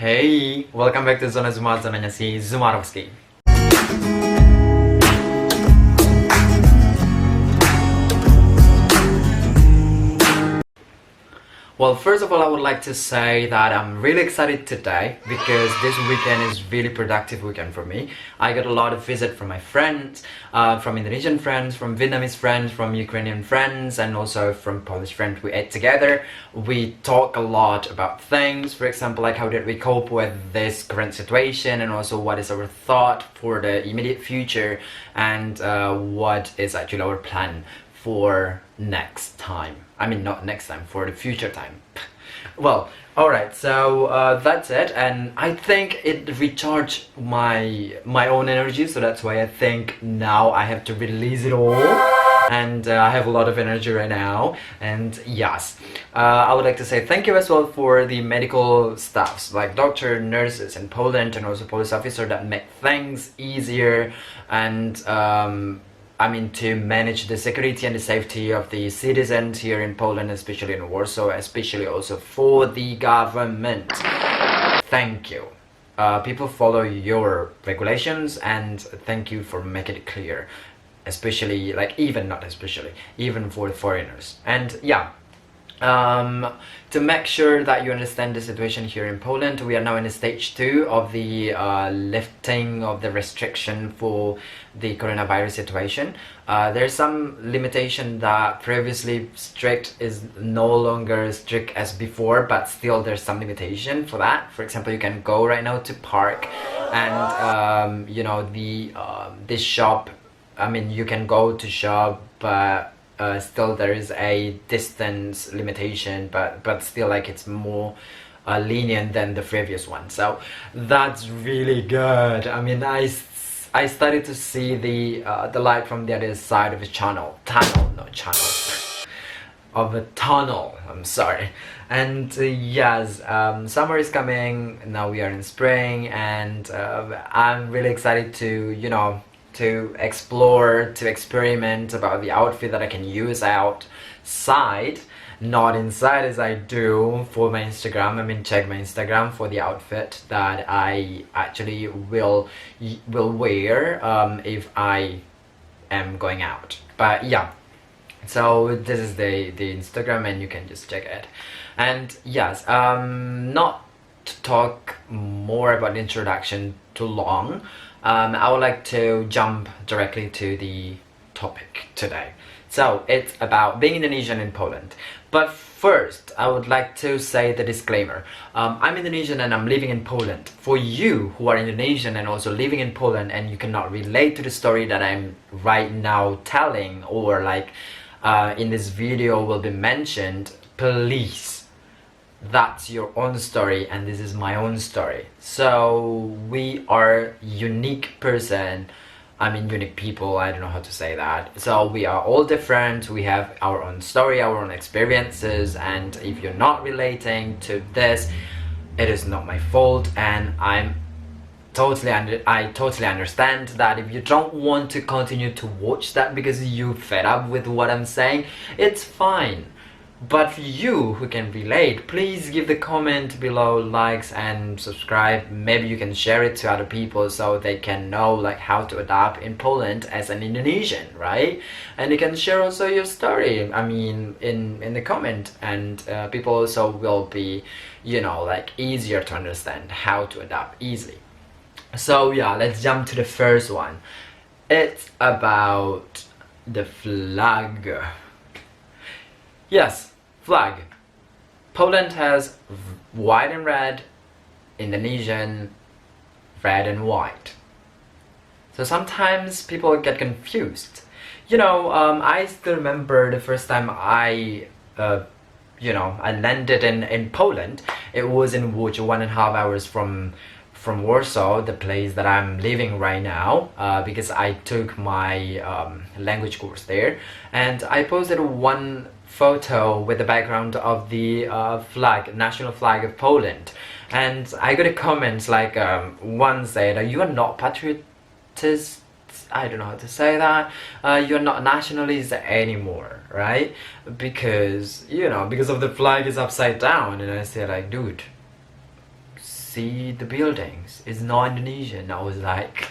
Hey, welcome back to Zona Zuma, zonanya si Zumarowski. Well, first of all, I would like to say that I'm really excited today because this weekend is really productive weekend for me. I got a lot of visit from my friends, from Indonesian friends, from Vietnamese friends, from Ukrainian friends, and also from Polish friends. We ate together. We talk a lot about things. For example, like how did we cope with this current situation, and also what is our thought for the immediate future, and what is actually our plan for next time. I mean, not next time, for the future time. Well, alright, so that's it, and I think it recharged my own energy, so that's why I think now I have to release it all, and I have a lot of energy right now. And yes, I would like to say thank you as well for the medical staffs, like doctor, nurses in Poland, and also police officer that make things easier, and I mean, to manage the security and the safety of the citizens here in Poland, especially in Warsaw, especially also for the government. Thank you. People follow your regulations, and thank you for making it clear, especially, like, even not especially, even for the foreigners. And yeah, to make sure that you understand the situation here in Poland, we are now in stage 2 of the lifting of the restriction for the coronavirus situation. There's some limitation that previously strict is no longer strict as before, but still there's some limitation for that. For example, you can go right now to park, and you know, this shop, I mean, you can go to shop, but still there is a distance limitation, but still, like, it's more lenient than the previous one, so that's really good. I mean, I started to see the light from the other side of the tunnel, not channel, of a tunnel, I'm sorry. And yes, summer is coming, now we are in spring, and I'm really excited to, you know, to explore, to experiment about the outfit that I can use outside, not inside as I do for my Instagram. I mean, check my Instagram for the outfit that I actually will wear if I am going out. But yeah, so this is the Instagram, and you can just check it. And yes, not to talk more about the introduction too long, I would like to jump directly to the topic today. So it's about being Indonesian in Poland. But first, I would like to say the disclaimer. I'm Indonesian and I'm living in Poland. For you who are Indonesian and also living in Poland, and you cannot relate to the story that I'm right now telling, or like in this video will be mentioned, please, that's your own story and this is my own story. So we are unique person, I mean unique people, I don't know how to say that. So we are all different, we have our own story, our own experiences, and if you're not relating to this, it is not my fault, and I totally understand that if you don't want to continue to watch that because you fed up with what I'm saying, it's fine. But for you who can relate, please give the comment below, likes and subscribe. Maybe you can share it to other people so they can know like how to adapt in Poland as an Indonesian, right? And you can share also your story, I mean, in the comment, and people also will be, you know, like easier to understand how to adapt easily. So yeah, let's jump to the first one. It's about the flag. Yes, flag. Poland has white and red, Indonesian red and white. So sometimes people get confused. You know, I still remember the first time I landed in Poland. It was in Łódź, 1.5 hours from Warsaw, the place that I'm living right now, because I took my language course there, and I posted one photo with the background of the national flag of Poland, and I got a comment like one said, "You are not patriotist." I don't know how to say that. You're not nationalist anymore, right? Because, you know, because of the flag is upside down, and I said like, dude, see the buildings. It's not Indonesian. I was like,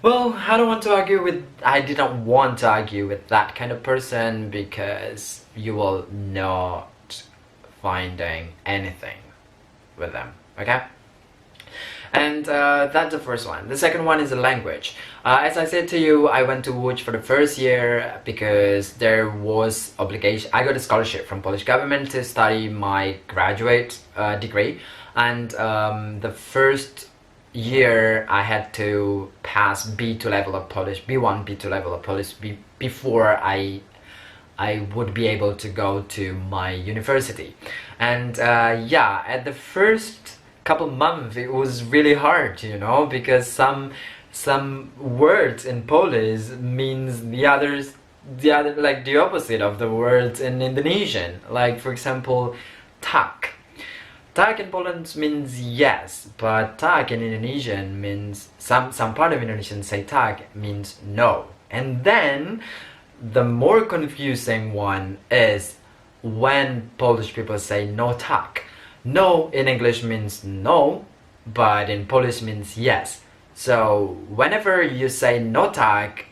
well, I don't want to argue with, I didn't want to argue with that kind of person because you will not finding anything with them, okay? And that's the first one. The second one is the language. As I said to you, I went to Łódź for the first year because there was obligation. I got a scholarship from Polish government to study my graduate degree, and the first year I had to pass B2 level of Polish, B1, B2 level of Polish before I would be able to go to my university. And yeah, at the first couple months it was really hard, you know, because some words in Polish means the other like the opposite of the words in Indonesian. Like for example, tak. Tak in Poland means yes, but tak in Indonesian means some part of Indonesian say tak means no. And then the more confusing one is when Polish people say no tak. No in English means no, but in Polish means yes. So whenever you say no tak,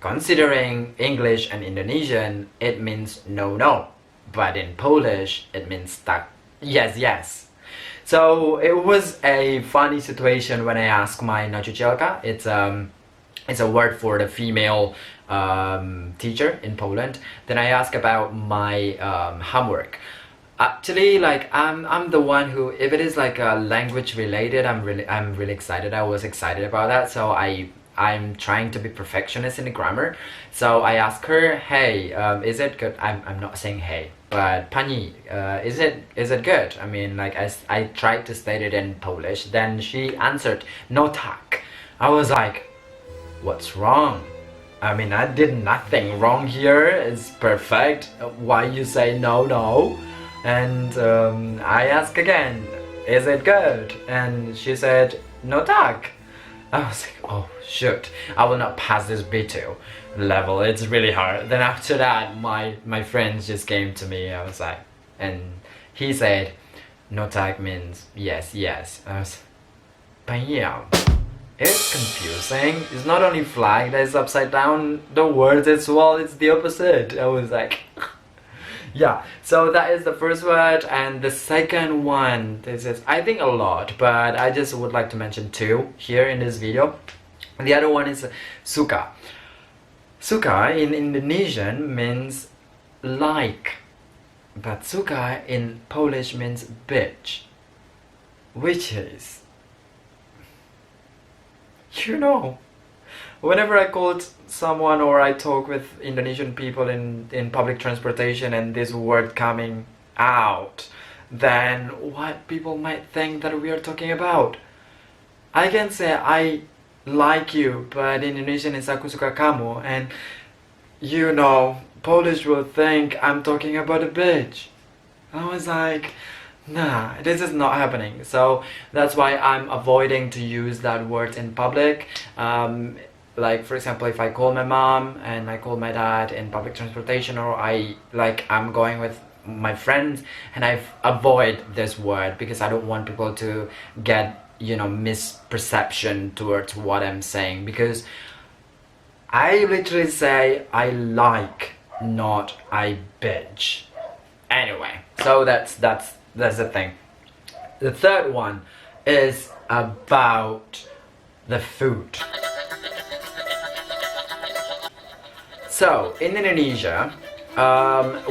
considering English and Indonesian, it means no no, but in Polish it means tak, yes yes. So it was a funny situation when I asked my nauczycielka. It's a word for the female teacher in Poland. Then I asked about my homework. Actually, like I'm the one who, if it is like a language related, I'm really excited. I was excited about that, so I'm trying to be perfectionist in the grammar. So I asked her, hey, is it good? I'm not saying hey, but pani, is it good? I mean, like I tried to state it in Polish. Then she answered no tak. I was like, what's wrong? I mean, I did nothing wrong here. It's perfect. Why you say no no? And I asked again, is it good? And she said, no tak. I was like, oh shoot, I will not pass this B2 level, it's really hard. Then after that, my friends just came to me. I was like, and he said, no tak means yes, yes. I was, but yeah, it's confusing. It's not only flag that is upside down, the words as well, it's the opposite. I was like, yeah, so that is the first word. And the second one, this is I think a lot, but I just would like to mention two here in this video. The other one is suka. Suka in Indonesian means like, but suka in Polish means bitch, which is, you know, whenever I call someone or I talk with Indonesian people in public transportation and this word coming out, then what people might think that we are talking about. I can say I like you, but in Indonesian it's aku suka kamu, and you know, Polish will think I'm talking about a bitch. I was like, nah, this is not happening. So that's why I'm avoiding to use that word in public. Like for example, if I call my mom and I call my dad in public transportation, or I'm going with my friends, and I avoid this word because I don't want people to get, you know, misperception towards what I'm saying, because I literally say I like, not I bitch. Anyway, so that's the thing. The third one is about the food. So in Indonesia,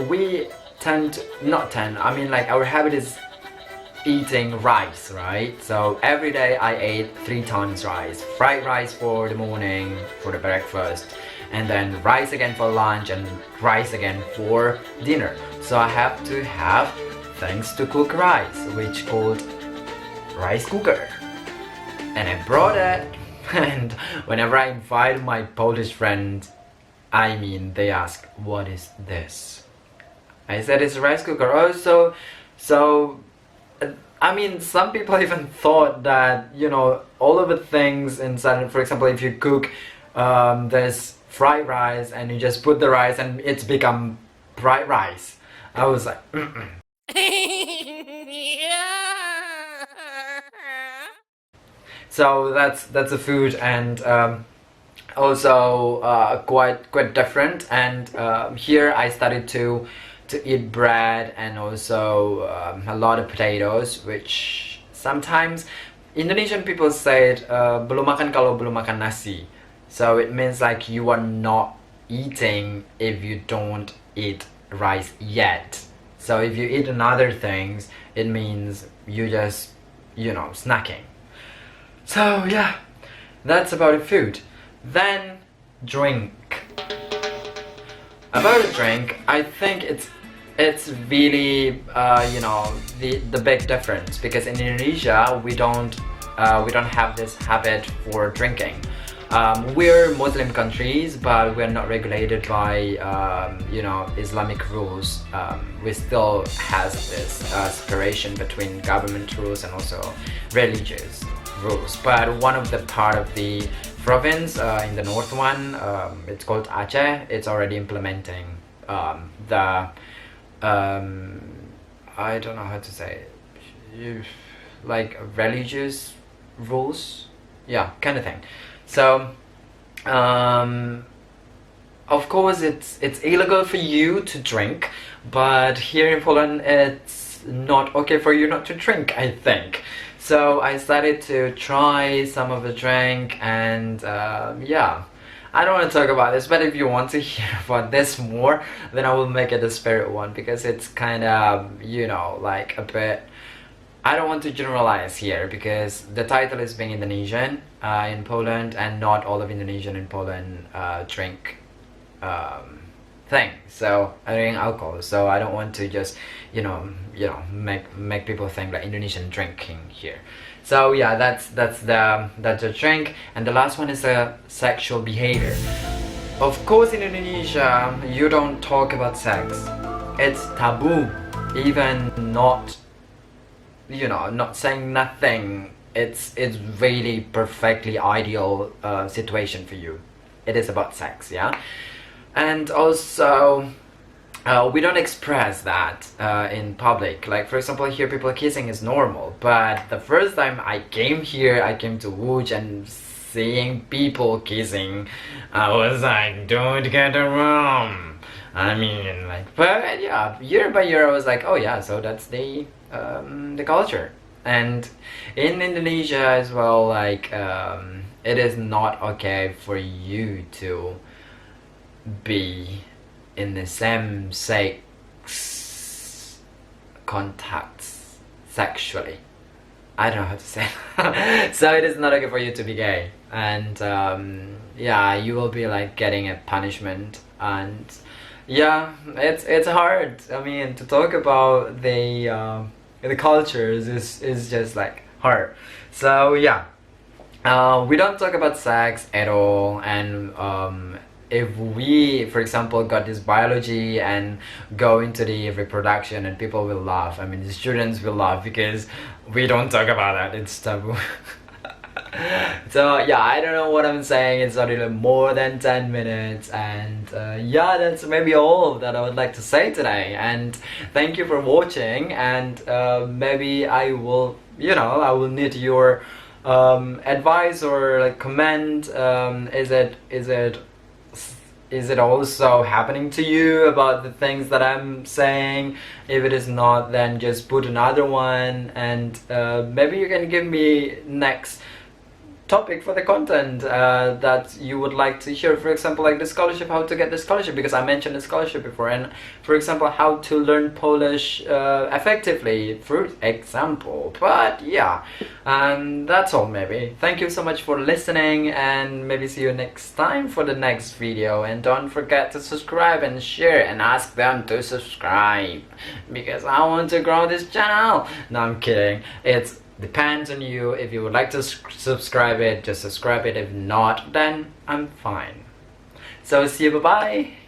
we I mean, like, our habit is eating rice, right? So every day I ate 3 times rice. Fried rice for the morning, for the breakfast, and then rice again for lunch, and rice again for dinner. So I have to have things to cook rice, which called rice cooker. And I brought it, and whenever I invite my Polish friends, I mean, they ask, what is this? I said it's a rice cooker. Oh, so I mean, some people even thought that, you know, all of the things inside, for example, if you cook this fried rice and you just put the rice and it's become fried rice. I was like, So that's a food, and also quite different. And here I started to eat bread and also a lot of potatoes, which sometimes Indonesian people say it, belum makan kalau belum makan nasi. So it means like you are not eating if you don't eat rice yet. So if you eat another things, it means you just, you know, snacking. So yeah, that's about food. Then drink. About a drink, I think it's really you know, the big difference, because in Indonesia we don't have this habit for drinking. We're Muslim countries, but we're not regulated by you know, Islamic rules. We still has this separation between government rules and also religious rules. But one of the part of the province in the north one, it's called Aceh, it's already implementing the I don't know how to say it, like religious rules, yeah, kind of thing. So of course it's illegal for you to drink, but here in Poland it's not okay for you not to drink, I think. So I started to try some of the drink, and yeah, I don't want to talk about this, but if you want to hear about this more, then I will make it a spirit one, because it's kind of, you know, like a bit, I don't want to generalize here, because the title is being Indonesian in Poland, and not all of Indonesian in Poland drink thing. So I drink alcohol, so I don't want to just, you know, make people think like Indonesian drinking here. So yeah, that's the drink. And the last one is the sexual behavior. Of course, in Indonesia you don't talk about sex. It's taboo. Even not, you know, not saying nothing, it's really perfectly ideal situation for you. It is about sex, yeah. And also we don't express that in public. Like for example, here people kissing is normal, but the first time I came here, I came to Łódź, and seeing people kissing, I was like, don't get it wrong. I mean, like, but yeah, year by year I was like, oh yeah, so that's the culture. And in Indonesia as well, like it is not okay for you to be in the same sex contacts sexually. I don't know how to say it. So it is not okay for you to be gay, and yeah, you will be like getting a punishment. And yeah, it's hard. I mean, to talk about the cultures is just like hard. So yeah, we don't talk about sex at all. And if we, for example, got this biology and go into the reproduction, and people will laugh. I mean, the students will laugh because we don't talk about that. It's taboo. So yeah, I don't know what I'm saying. It's already more than 10 minutes, and yeah, that's maybe all that I would like to say today. And thank you for watching. And maybe I will, you know, I will need your advice or like comment. Is it also happening to you about the things that I'm saying? If it is not, then just put another one, and maybe you can give me next topic for the content that you would like to hear. For example, like the scholarship, how to get the scholarship, because I mentioned the scholarship before. And for example, how to learn Polish effectively, for example. But yeah, and that's all maybe. Thank you so much for listening, and maybe see you next time for the next video. And don't forget to subscribe and share, and ask them to subscribe, because I want to grow this channel. No, I'm kidding. It's depends on you. If you would like to subscribe it, just subscribe it. If not, then I'm fine. So see you, bye bye.